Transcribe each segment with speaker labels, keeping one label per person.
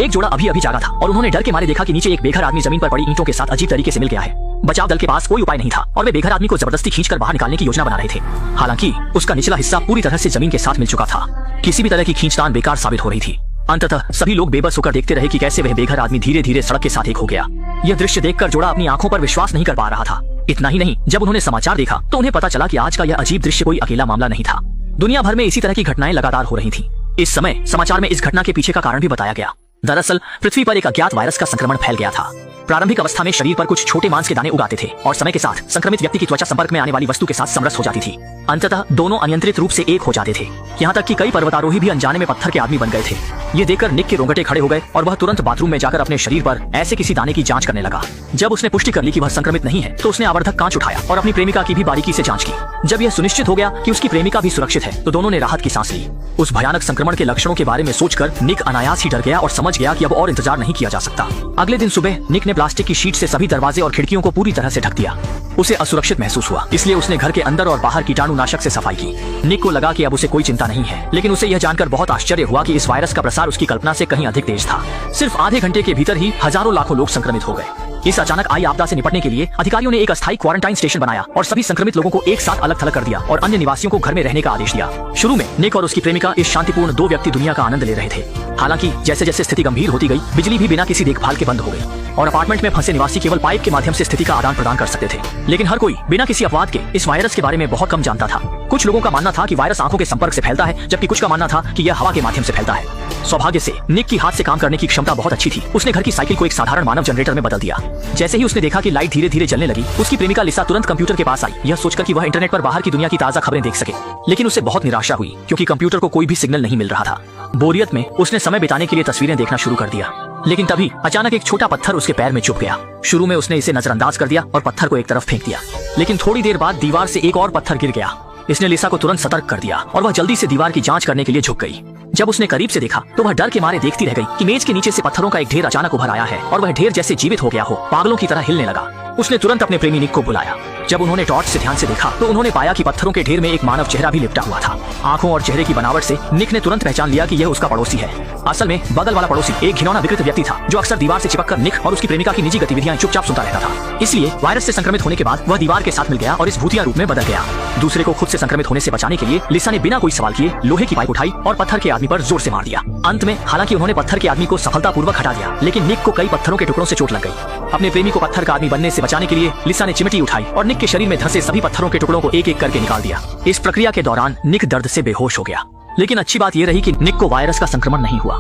Speaker 1: एक जोड़ा अभी अभी जागा था और उन्होंने डर के मारे देखा कि नीचे एक बेघर आदमी जमीन पर पड़ी ईंटों के साथ अजीब तरीके से मिल गया है। बचाव दल के पास कोई उपाय नहीं था और वे बेघर आदमी को जबरदस्ती खींचकर बाहर निकालने की योजना बना रहे थे। हालांकि उसका निचला हिस्सा पूरी तरह से जमीन के साथ मिल चुका था। किसी भी तरह की खींचतान बेकार साबित हो रही थी। अंततः सभी लोग बेबस होकर देखते रहे कि कैसे वह बेघर आदमी धीरे धीरे सड़क के साथ एक हो गया। यह दृश्य देखकर जोड़ा अपनी आंखों पर विश्वास नहीं कर पा रहा था। इतना ही नहीं, जब उन्होंने समाचार देखा तो उन्हें पता चला कि आज का यह अजीब दृश्य कोई अकेला मामला नहीं था। दुनिया भर में इसी तरह की घटनाएं लगातार हो रही थी। इस समय समाचार में इस घटना के पीछे का कारण भी बताया गया। दरअसल पृथ्वी पर एक अज्ञात वायरस का संक्रमण फैल गया था। प्रारंभिक अवस्था में शरीर पर कुछ छोटे मांस के दाने उगाते थे और समय के साथ संक्रमित व्यक्ति की त्वचा संपर्क में आने वाली वस्तु के साथ समरस हो जाती थी। अंततः दोनों अनियंत्रित रूप से एक हो जाते थे। यहाँ तक कि कई पर्वतारोही भी अनजाने में पत्थर के आदमी बन गए थे। ये देखकर निक के रोंगटे खड़े हो गए और वह तुरंत बाथरूम में जाकर अपने शरीर पर ऐसे किसी दाने की जांच करने लगा। जब उसने पुष्टि कर ली कि वह संक्रमित नहीं है तो उसने आवर्धक कांच उठाया और अपनी प्रेमिका की भी बारीकी से जांच की। जब यह सुनिश्चित हो गया कि उसकी प्रेमिका भी सुरक्षित है तो दोनों ने राहत की सांस ली। उस भयानक संक्रमण के लक्षणों के बारे में सोचकर निक अनायास ही डर गया और समझ गया कि अब और इंतजार नहीं किया जा सकता। अगले दिन सुबह निक ने प्लास्टिक की शीट से सभी दरवाजे और खिड़कियों को पूरी तरह से ढक दिया। उसे असुरक्षित महसूस हुआ, इसलिए उसने घर के अंदर और बाहर कीटाणुनाशक से सफाई की। निक को लगा कि अब उसे कोई चिंता नहीं है, लेकिन उसे यह जानकर बहुत आश्चर्य हुआ कि इस वायरस का प्रसार उसकी कल्पना से कहीं अधिक तेज था। सिर्फ आधे घंटे के भीतर ही हजारों लाखों लोग संक्रमित हो गए। इस अचानक आई आपदा से निपटने के लिए अधिकारियों ने एक अस्थायी क्वारंटाइन स्टेशन बनाया और सभी संक्रमित लोगों को एक साथ अलग थलग कर दिया और अन्य निवासियों को घर में रहने का आदेश दिया। शुरू में निक और उसकी प्रेमिका इस शांतिपूर्ण दो व्यक्ति दुनिया का आनंद ले रहे थे। हालांकि जैसे जैसे स्थिति गंभीर होती गई, बिजली भी बिना किसी देखभाल के बंद हो गई और अपार्टमेंट में फंसे निवासी केवल पाइप के माध्यम से स्थिति का आदान प्रदान कर सकते थे। लेकिन हर कोई बिना किसी अपवाद के इस वायरस के बारे में बहुत कम जानता था। कुछ लोगों का मानना था कि वायरस आंखों के संपर्क से फैलता है, जबकि कुछ का मानना था कि यह हवा के माध्यम से फैलता है। सौभाग्य से निक की हाथ से काम करने की क्षमता बहुत अच्छी थी। उसने घर की साइकिल को एक साधारण मानव जनरेटर में बदल दिया। जैसे ही उसने देखा कि लाइट धीरे धीरे जलने लगी, उसकी प्रेमिका लिसा तुरंत कंप्यूटर के पास आई, यह सोचकर कि वह इंटरनेट पर बाहर की दुनिया की ताजा खबरें देख सके। लेकिन उसे बहुत निराशा हुई क्योंकि कंप्यूटर को कोई भी सिग्नल नहीं मिल रहा था। बोरियत में उसने समय बिताने के लिए तस्वीरें देखना शुरू कर दिया। लेकिन तभी अचानक एक छोटा पत्थर उसके पैर में चुभ गया। शुरू में उसने इसे नजरअंदाज कर दिया और पत्थर को एक तरफ फेंक दिया, लेकिन थोड़ी देर बाद दीवार से एक और पत्थर गिर गया। इसने लिसा को तुरंत सतर्क कर दिया और वह जल्दी से दीवार की जांच करने के लिए झुक गई। जब उसने करीब से देखा तो वह डर के मारे देखती रह गई कि मेज के नीचे से पत्थरों का एक ढेर अचानक उभर आया है और वह ढेर जैसे जीवित हो गया हो, पागलों की तरह हिलने लगा। उसने तुरंत अपने प्रेमी निक को बुलाया। जब उन्होंने टॉर्च से ध्यान से देखा तो उन्होंने पाया कि पत्थरों के ढेर में एक मानव चेहरा भी लिपटा हुआ था। आंखों और चेहरे की बनावट से निक ने तुरंत पहचान लिया कि यह उसका पड़ोसी है। असल में बगल वाला पड़ोसी एक घिनौना विकृत व्यक्ति था जो अक्सर दीवार से चिपककर निक और उसकी प्रेमिका की निजी गतिविधियां चुपचाप सुनता रहता था। इसलिए वायरस से संक्रमित होने के बाद वह दीवार के साथ मिल गया और इस भूतिया रूप में बदल गया। दूसरे को खुद से संक्रमित होने से बचाने के लिए लिसा ने बिना कोई सवाल किए लोहे की पाइप उठाई और पत्थर के आदमी पर जोर से मार दिया। अंत में हालांकि उन्होंने पत्थर के आदमी को सफलतापूर्वक हटा दिया, लेकिन निक को कई पत्थरों के टुकड़ों से चोट लग गई। अपने प्रेमी को पत्थर का आदमी बनने से बचाने के लिए लिसा ने चिमटी उठाई और निक के शरीर में धंसे सभी पत्थरों के टुकड़ों को एक एक करके निकाल दिया। इस प्रक्रिया के दौरान निक दर्द से बेहोश हो गया। लेकिन अच्छी बात यह रही कि निक को वायरस का संक्रमण नहीं हुआ।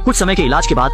Speaker 1: कुछ समय के इलाज के बाद